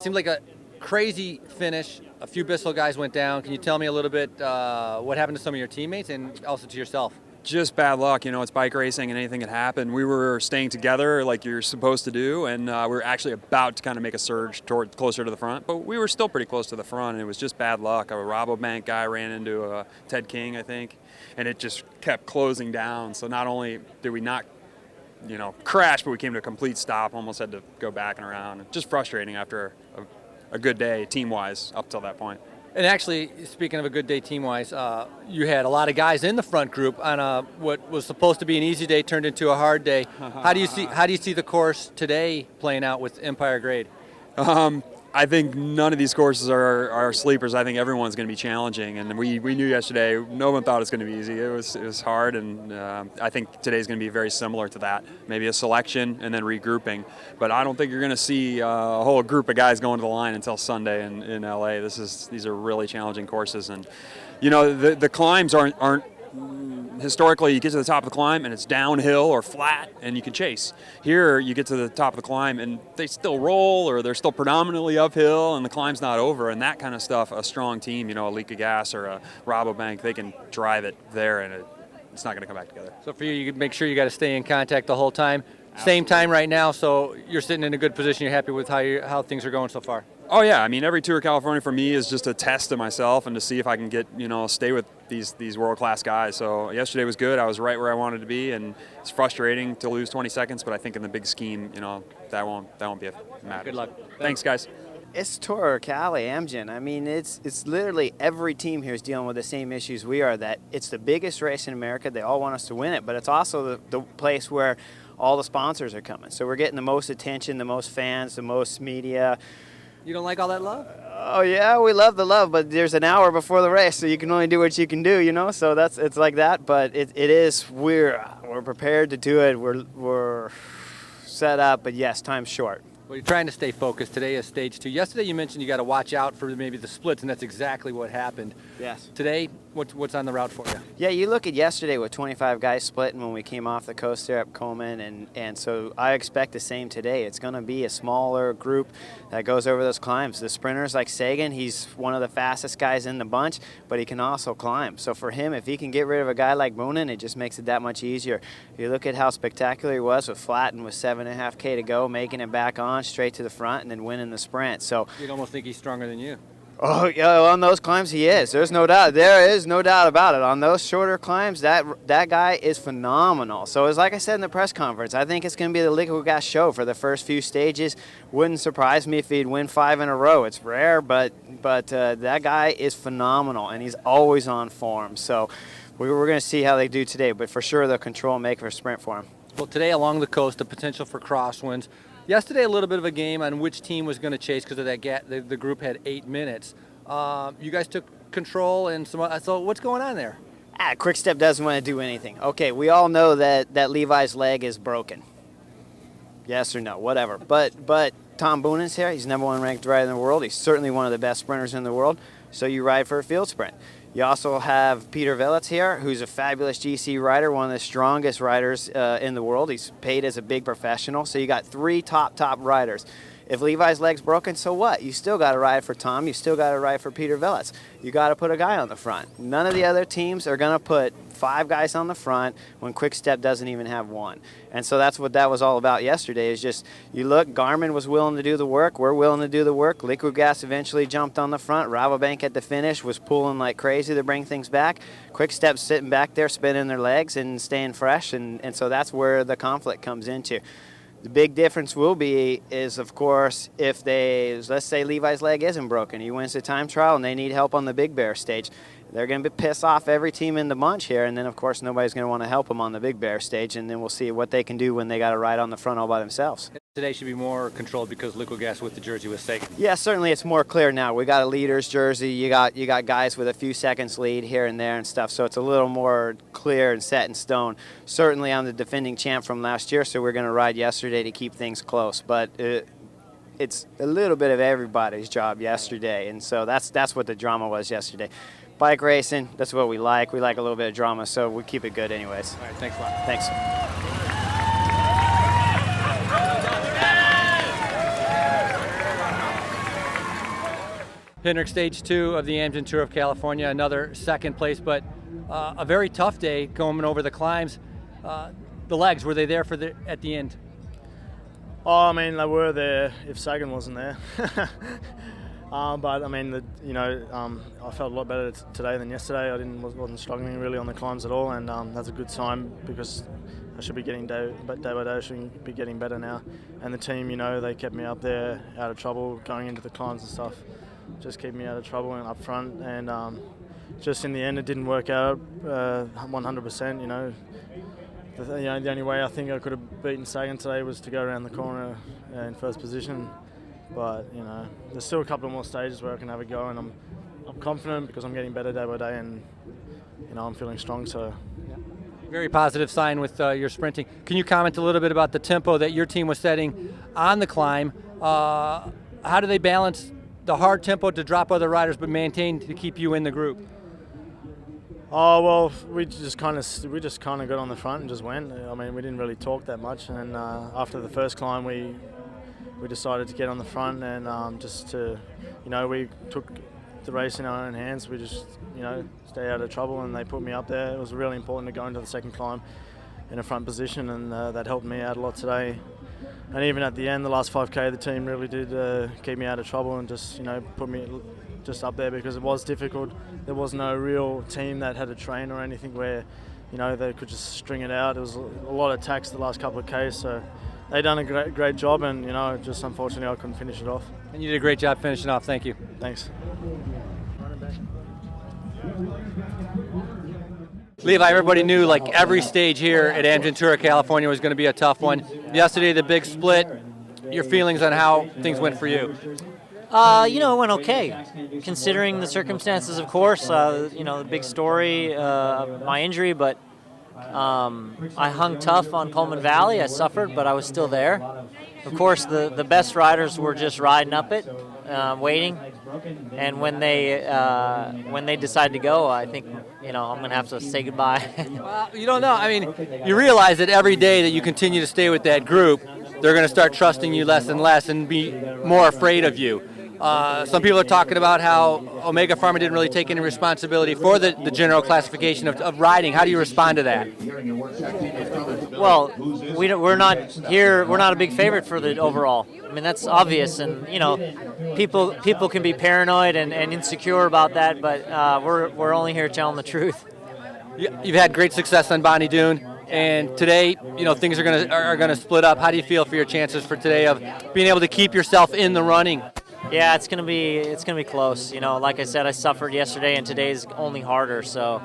Seemed like a crazy finish. A few Bissell guys went down. Can you tell me a little bit what happened to some of your teammates and also to yourself? Just bad luck. It's bike racing and anything can happen. We were staying together like you're supposed to do, and we were actually about to kind of make a surge toward closer to the front, but we were still pretty close to the front, and it was just bad luck. A Rabobank guy ran into Ted King, I think, and it just kept closing down. So not only did we not crash, but we came to a complete stop, almost had to go back and around. Just frustrating after a good day team-wise up till that point. And actually, speaking of a good day team-wise, you had a lot of guys in the front group on what was supposed to be an easy day turned into a hard day. How do you see the course today playing out with Empire Grade? I think none of these courses are sleepers. I think everyone's going to be challenging, and we knew yesterday. No one thought it was going to be easy. It was hard, and I think today's going to be very similar to that. Maybe a selection and then regrouping, but I don't think you're going to see a whole group of guys going to the line until Sunday in LA. These are really challenging courses, and the climbs aren't. Historically, you get to the top of the climb and it's downhill or flat and you can chase. Here, you get to the top of the climb and they still roll or they're still predominantly uphill and the climb's not over, and that kind of stuff, a strong team, a Leak of Gas or a Rabobank, they can drive it there and it's not going to come back together. So for you make sure you got to stay in contact the whole time. Absolutely. Same time right now, so you're sitting in a good position. You're happy with how things are going so far? Oh yeah, I mean every Tour of California for me is just a test of myself and to see if I can get stay with these world-class guys. So yesterday was good. I was right where I wanted to be, and it's frustrating to lose 20 seconds, but I think in the big scheme, that won't be a matter. Good luck. Thanks, guys. It's Tour of Cali, Amgen. I mean, it's literally every team here is dealing with the same issues we are. That it's the biggest race in America. They all want us to win it, but it's also the place where all the sponsors are coming. So we're getting the most attention, the most fans, the most media. You don't like all that love? Oh yeah, we love the love, but there's an hour before the race, so you can only do what you can do, So it's like that. But we're prepared to do it. We're set up, but yes, time's short. Well, you're trying to stay focused. Today is stage 2. Yesterday you mentioned you got to watch out for maybe the splits, and that's exactly what happened. Yes. Today, what's on the route for you? Yeah, you look at yesterday with 25 guys splitting when we came off the coast there at Coleman, and so I expect the same today. It's going to be a smaller group that goes over those climbs. The sprinters like Sagan, he's one of the fastest guys in the bunch, but he can also climb. So for him, if he can get rid of a guy like Boonen, it just makes it that much easier. You look at how spectacular he was with Flatten with 7.5K to go, making it back on straight to the front and then winning the sprint. So you'd almost think he's stronger than you. Oh yeah, on those climbs he is. There's no doubt. There is no doubt about it. On those shorter climbs, that guy is phenomenal. So it's like I said in the press conference, I think it's going to be the Liquid Gas show for the first few stages. Wouldn't surprise me if he'd win 5 in a row. It's rare, but that guy is phenomenal and he's always on form. So we're going to see how they do today, but for sure they'll control and make a sprint for him. Well, today along the coast, the potential for crosswinds. Yesterday, a little bit of a game on which team was going to chase because of that gap. The group had 8 minutes. You guys took control, and so what's going on there? Quick Step doesn't want to do anything. Okay, we all know that Levi's leg is broken. Yes or no, whatever. But Tom Boonen's here. He's #1 ranked rider in the world. He's certainly one of the best sprinters in the world. So you ride for a field sprint. You also have Peter Velets here, who's a fabulous GC rider, one of the strongest riders in the world. He's paid as a big professional. So you got 3 top riders. If Levi's leg's broken, so what? You still got to ride for Tom. You still got to ride for Peter Velets. You got to put a guy on the front. None of the other teams are going to put 5 guys on the front when Quick Step doesn't even have 1. And so that's what that was all about yesterday is just, you look, Garmin was willing to do the work. We're willing to do the work. Liquid Gas eventually jumped on the front. Rabobank at the finish was pulling like crazy to bring things back. Quick Step sitting back there, spinning their legs and staying fresh. And so that's where the conflict comes into. The big difference will be is, of course, if let's say Levi's leg isn't broken. He wins the time trial and they need help on the Big Bear stage. They're going to be pissed off every team in the bunch here, and then, of course, nobody's going to want to help them on the Big Bear stage, and then we'll see what they can do when they got to ride on the front all by themselves. Today should be more controlled because Liquid Gas with the jersey was Sagan. Yeah, certainly it's more clear now. We got a leader's jersey. You got guys with a few seconds lead here and there and stuff, so it's a little more clear and set in stone. Certainly I'm the defending champ from last year, so we're going to ride yesterday to keep things close, but it's a little bit of everybody's job yesterday, and so that's what the drama was yesterday. Bike racing, that's what we like. We like a little bit of drama, so we keep it good anyways. All right, thanks a lot. Thanks. Hendrick Stage 2 of the Amgen Tour of California, another second place, but a very tough day going over the climbs. The legs, were they there at the end? Oh, I mean, they were there if Sagan wasn't there. But I mean, I felt a lot better today than yesterday. Wasn't struggling really on the climbs at all, and that's a good sign because I should be getting day by day. I should be getting better now. And the team, they kept me up there out of trouble going into the climbs and stuff. Just keep me out of trouble and up front. And just in the end, it didn't work out 100%. The only way I think I could have beaten Sagan today was to go around the corner in first position. But there's still a couple more stages where I can have a go, and I'm confident because I'm getting better day by day, and I'm feeling strong. So. Very positive sign with your sprinting. Can you comment a little bit about the tempo that your team was setting on the climb? How do they balance the hard tempo to drop other riders, but maintain to keep you in the group? Oh well, we just kind of got on the front and just went. I mean, we didn't really talk that much, and after the first climb, we decided to get on the front and just to, we took the race in our own hands. We just, stay out of trouble, and they put me up there. It was really important to go into the second climb in a front position, and that helped me out a lot today. And even at the end, the last 5K, the team really did keep me out of trouble and just, put me just up there because it was difficult. There was no real team that had a train or anything where, they could just string it out. It was a lot of attacks the last couple of Ks, so they done a great job, and just unfortunately I couldn't finish it off. And you did a great job finishing off. Thank you. Thanks. Levi, everybody knew like every stage here at Amgen Tour of California was going to be a tough one. Yesterday, the big split. Your feelings on how things went for you? It went okay, considering the circumstances, of course. The big story, my injury, but I hung tough on Coleman Valley. I suffered, but I was still there. Of course, the best riders were just riding up it, waiting. And when they decide to go, I think I'm gonna have to say goodbye. Well, you don't know. I mean, you realize that every day that you continue to stay with that group, they're going to start trusting you less and less and be more afraid of you. Some people are talking about how Omega Pharma didn't really take any responsibility for the general classification of riding. How do you respond to that? Well, we're not here. We're not a big favorite for the overall. I mean, that's obvious, and people can be paranoid and insecure about that. But we're only here telling the truth. You've had great success on Bonnie Doon, and today, things are gonna split up. How do you feel for your chances for today of being able to keep yourself in the running? Yeah, it's gonna be close. Like I said, I suffered yesterday, and today's only harder. So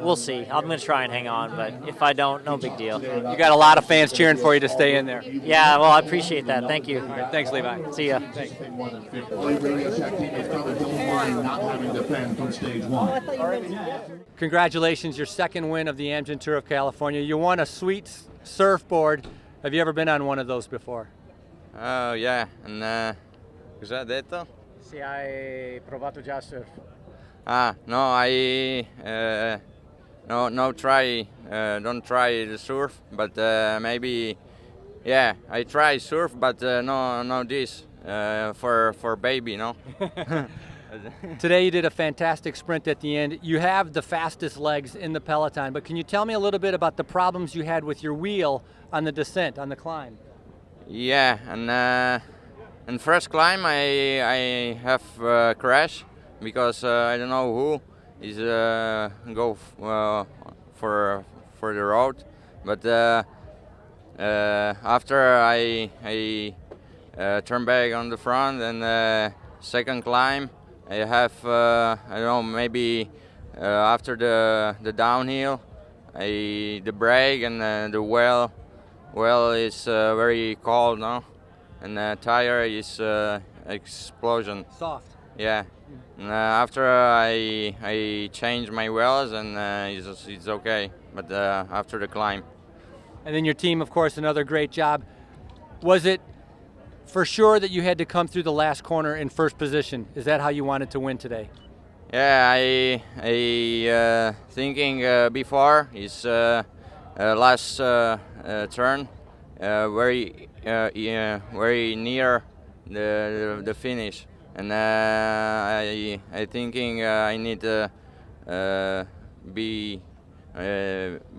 we'll see. I'm gonna try and hang on, but if I don't, no big deal. You got a lot of fans cheering for you to stay in there. Yeah, well, I appreciate that. Thank you. Right, thanks, Levi. See ya. Thanks. Congratulations, your second win of the Amgen Tour of California. You won a sweet surfboard. Have you ever been on one of those before? Oh, yeah. And cosa ha detto? Se hai provato già a surf. No, don't try the surf, but maybe, yeah, I try surf, but no this, for baby, no? Today you did a fantastic sprint at the end. You have the fastest legs in the peloton, but can you tell me a little bit about the problems you had with your wheel on the descent, on the climb? Yeah, and in first climb I have crash because I don't know who is go for the road, but after I turn back on the front, and second climb I have I don't know, maybe after the downhill the brake and the well is very cold now, and the tire is explosion. Soft. Yeah. And after I change my wheels, and it's okay, but after the climb. And then your team, of course, another great job. Was it for sure that you had to come through the last corner in first position? Is that how you wanted to win today? Yeah, I thinking before is last turn, very near the finish, and I thinking I need to be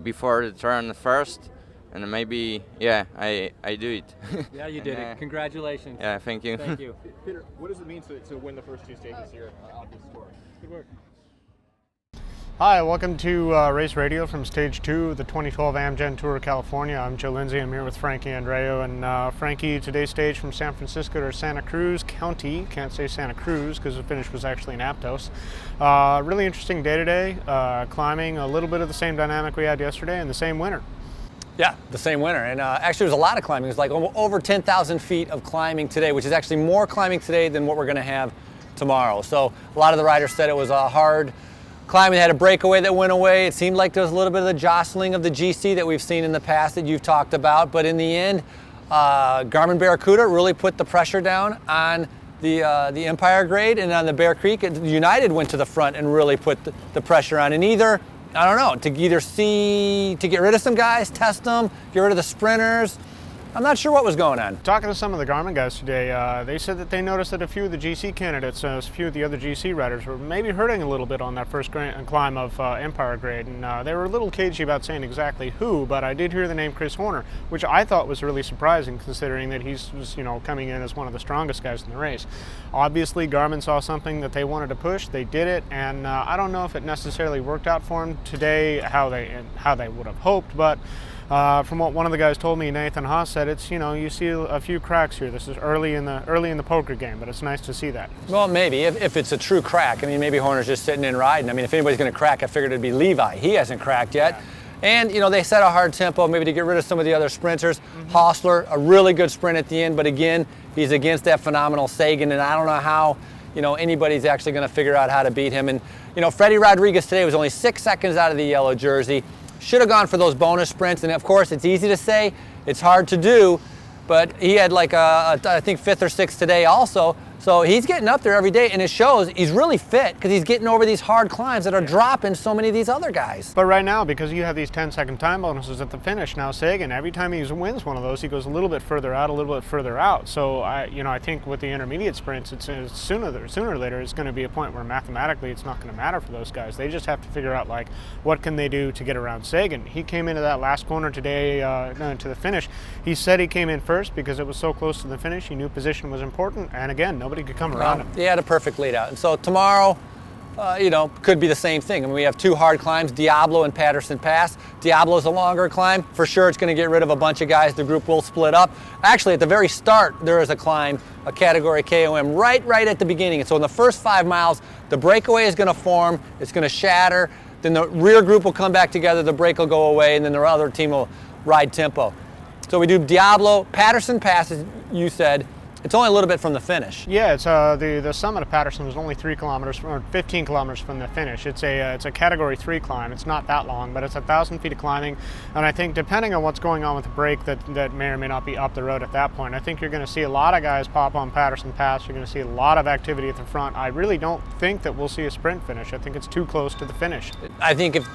before the turn first, and maybe I do it. Yeah, you did it. Congratulations. Yeah, thank you. Thank you. Peter, what does it mean to win the first 2 stages here on this tour? Good work. Hi, welcome to Race Radio from Stage 2 of the 2012 Amgen Tour of California. I'm Joe Lindsay. I'm here with Frankie Andreu. And Frankie, today's stage from San Francisco to Santa Cruz County. Can't say Santa Cruz because the finish was actually in Aptos. Really interesting day today. Climbing, a little bit of the same dynamic we had yesterday, and the same winner. Yeah, the same winner. And actually, there was a lot of climbing. It was like over 10,000 feet of climbing today, which is actually more climbing today than what we're going to have tomorrow. So a lot of the riders said it was a hard climbing. They had a breakaway that went away. It seemed like there was a little bit of the jostling of the GC that we've seen in the past that you've talked about. But in the end, Garmin Barracuda really put the pressure down on the Empire grade, and on the Bear Creek, United went to the front and really put the pressure on. And either, I don't know, to get rid of some guys, test them, get rid of the sprinters. I'm not sure what was going on. Talking to some of the Garmin guys today, they said that they noticed that a few of the GC candidates, a few of the other GC riders were maybe hurting a little bit on that first climb of Empire Grade, and they were a little cagey about saying exactly who, but I did hear the name Chris Horner, which I thought was really surprising considering that he's coming in as one of the strongest guys in the race. Obviously, Garmin saw something that they wanted to push, they did it, and I don't know if it necessarily worked out for him today how they would have hoped, but from what one of the guys told me, Nathan Haas said, it's you see a few cracks here. This is early in the poker game, but it's nice to see that. Well, maybe if it's a true crack. I mean, maybe Horner's just sitting in riding. I mean, if anybody's going to crack, I figured it'd be Levi. He hasn't cracked yet. Yeah. And they set a hard tempo, maybe to get rid of some of the other sprinters. Hostler, a really good sprint at the end, but again, he's against that phenomenal Sagan, and I don't know how anybody's actually going to figure out how to beat him. And Freddie Rodriguez today was only 6 seconds out of the yellow jersey. Should have gone for those bonus sprints, and of course it's easy to say, it's hard to do, but he had like I think 5th or 6th today also. So he's getting up there every day, and it shows he's really fit because he's getting over these hard climbs that are dropping so many of these other guys. But right now, because you have these 10-second time bonuses at the finish, now Sagan, every time he wins one of those, he goes a little bit further out, So I think with the intermediate sprints, it's sooner or later, it's going to be a point where mathematically it's not going to matter for those guys. They just have to figure out what can they do to get around Sagan. He came into that last corner today to the finish. He said he came in first because it was so close to the finish. He knew position was important, and again, nobody could come around him. He had a perfect lead out. And so tomorrow, could be the same thing. I mean, we have 2 hard climbs, Diablo and Patterson Pass. Diablo's a longer climb. For sure, it's going to get rid of a bunch of guys. The group will split up. Actually, at the very start, there is a climb, a category KOM, right at the beginning. And so in the first 5 miles, the breakaway is going to form. It's going to shatter. Then the rear group will come back together. The break will go away, and then the other team will ride tempo. So we do Diablo, Patterson Pass, as you said. It's only a little bit from the finish. Yeah, it's the summit of Patterson was only 3 kilometers or 15 kilometers from the finish. It's a category 3 climb. It's not that long, but it's 1,000 feet of climbing. And I think depending on what's going on with the break that may or may not be up the road at that point, I think you're going to see a lot of guys pop on Patterson Pass. You're going to see a lot of activity at the front. I really don't think that we'll see a sprint finish. I think it's too close to the finish. I think if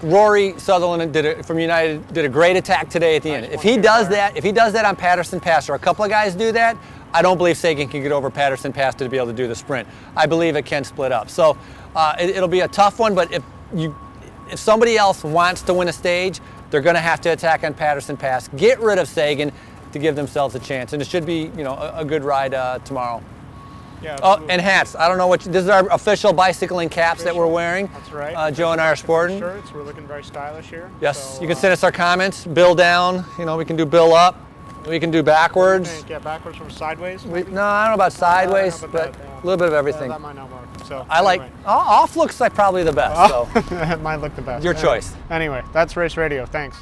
Rory Sutherland from United did a great attack today at the end. If he does that on Patterson Pass, or a couple of guys do that, I don't believe Sagan can get over Patterson Pass to be able to do the sprint. I believe it can split up. So it'll be a tough one, but if somebody else wants to win a stage, they're going to have to attack on Patterson Pass, get rid of Sagan to give themselves a chance. And it should be a good ride tomorrow. Yeah, oh, and hats. I don't know this is our official bicycling caps that we're wearing. That's right. Joe and I are sporting. Shirts. We're looking very stylish here. Yes, so, you can send us our comments. Bill down. We can do Bill up. We can do backwards. Yeah, backwards from sideways. No, I don't know about sideways, but a little bit of everything. That might not work. So I like off looks like probably the best. So it might look the best. Your choice. Anyway, that's Race Radio. Thanks.